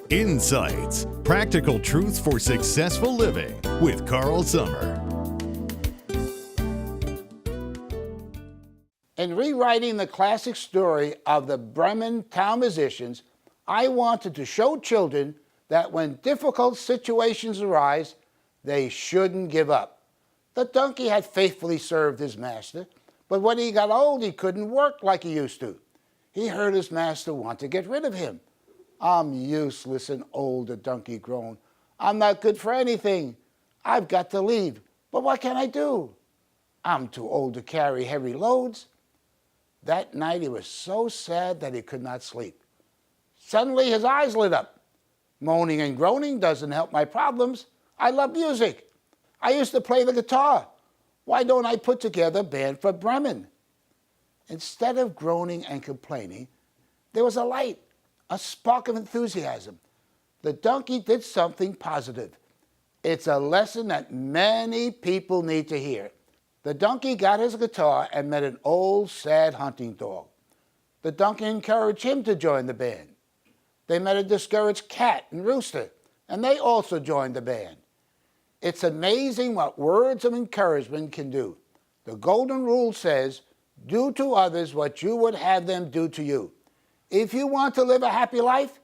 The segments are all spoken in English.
Bremen-Insights, practical truths for successful living with Carl Summer. In rewriting the classic story of the Bremen town musicians, I wanted to show children that when difficult situations arise, they shouldn't give up. The donkey had faithfully served his master, but when he got old, he couldn't work like he used to. He heard his master want to get rid of him. "I'm useless and old," the donkey groaned. "I'm not good for anything. I've got to leave, but what can I do? I'm too old to carry heavy loads." That night he was so sad that he could not sleep. Suddenly his eyes lit up. "Moaning and groaning doesn't help my problems. I love music. I used to play the guitar. Why don't I put together a band for Bremen?" Instead of groaning and complaining, there was a light, a spark of enthusiasm. The donkey did something positive. It's a lesson that many people need to hear. The donkey got his guitar and met an old, sad hunting dog. The donkey encouraged him to join the band. They met a discouraged cat and rooster, and they also joined the band. It's amazing what words of encouragement can do. The golden rule says, do to others what you would have them do to you. If you want to live a happy life,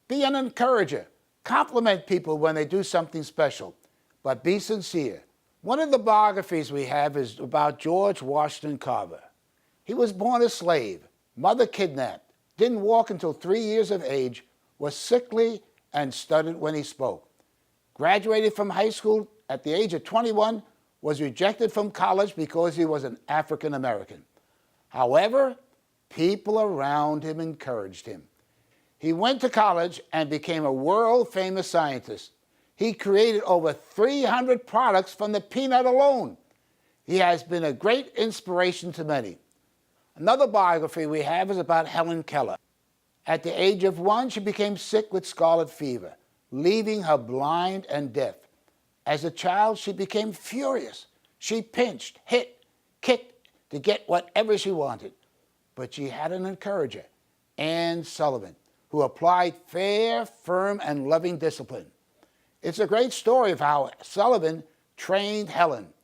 be an encourager. Compliment people when they do something special, but be sincere. One of the biographies we have is about George Washington Carver. He was born a slave, mother kidnapped, didn't walk until 3 years of age, was sickly, and stuttered when he spoke. Graduated from high school at the age of 21, was rejected from college because he was an African American. However, people around him encouraged him. He went to college and became a world-famous scientist. He created over 300 products from the peanut alone. He has been a great inspiration to many. Another biography we have is about Helen Keller. At the age of 1, she became sick with scarlet fever, leaving her blind and deaf. As a child, she became furious. She pinched, hit, kicked to get whatever she wanted. But she had an encourager, Anne Sullivan, who applied fair, firm, and loving discipline. It's a great story of how Sullivan trained Helen.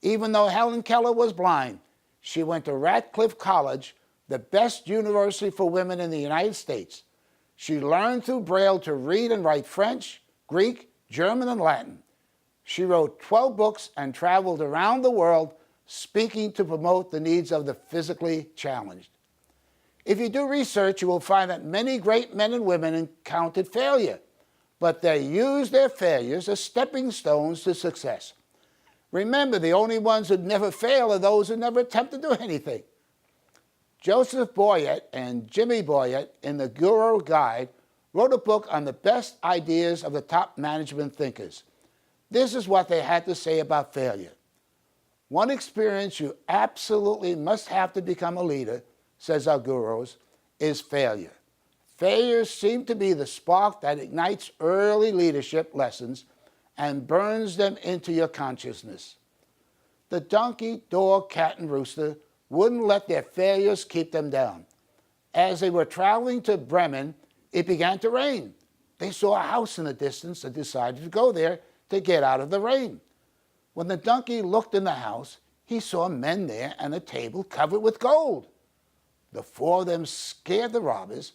Even though Helen Keller was blind, she went to Radcliffe College, the best university for women in the United States. She learned through Braille to read and write French, Greek, German, and Latin. She wrote 12 books and traveled around the world speaking to promote the needs of the physically challenged. If you do research, you will find that many great men and women encountered failure, but they used their failures as stepping stones to success. Remember, the only ones who never fail are those who never attempt to do anything. Joseph Boyett and Jimmy Boyett, in the Guru Guide, wrote a book on the best ideas of the top management thinkers. This is what they had to say about failure. "One experience you absolutely must have to become a leader," says our gurus, "is failure. Failures seem to be the spark that ignites early leadership lessons and burns them into your consciousness." The donkey, dog, cat, and rooster wouldn't let their failures keep them down. As they were traveling to Bremen, it began to rain. They saw a house in the distance and decided to go there to get out of the rain. When the donkey looked in the house, he saw men there and a table covered with gold. The 4 of them scared the robbers,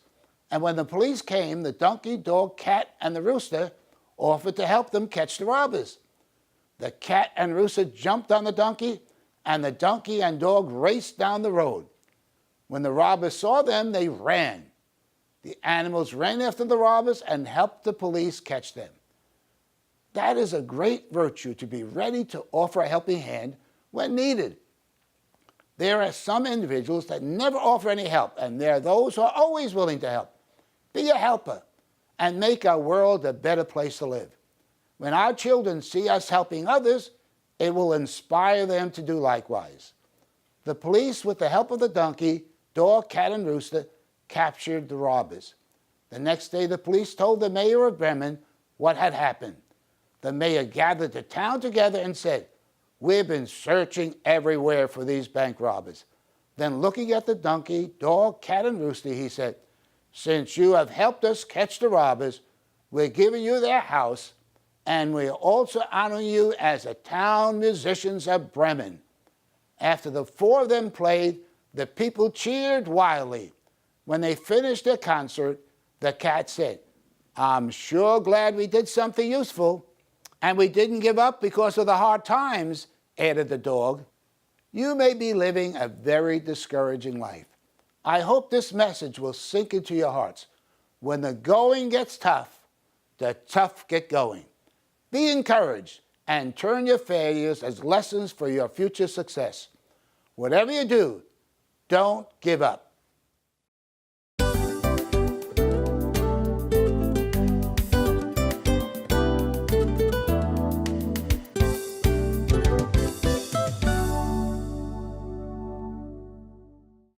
and when the police came, the donkey, dog, cat, and the rooster offered to help them catch the robbers. The cat and rooster jumped on the donkey and dog raced down the road. When the robbers saw them, they ran. The animals ran after the robbers and helped the police catch them. That is a great virtue, to be ready to offer a helping hand when needed. There are some individuals that never offer any help, and there are those who are always willing to help. Be a helper and make our world a better place to live. When our children see us helping others, it will inspire them to do likewise. The police, with the help of the donkey, dog, cat, and rooster, captured the robbers. The next day, the police told the mayor of Bremen what had happened. The mayor gathered the town together and said, "We've been searching everywhere for these bank robbers." Then, looking at the donkey, dog, cat, and rooster, he said, "Since you have helped us catch the robbers, we're giving you their house, and we're also honoring you as the town musicians of Bremen. After the four of them played, the people cheered wildly. When they finished their concert, the cat said, "I'm sure glad we did something useful, and we didn't give up because of the hard times," added the dog. You may be living a very discouraging life. I hope this message will sink into your hearts. When the going gets tough, the tough get going. Be encouraged and turn your failures as lessons for your future success. Whatever you do, don't give up.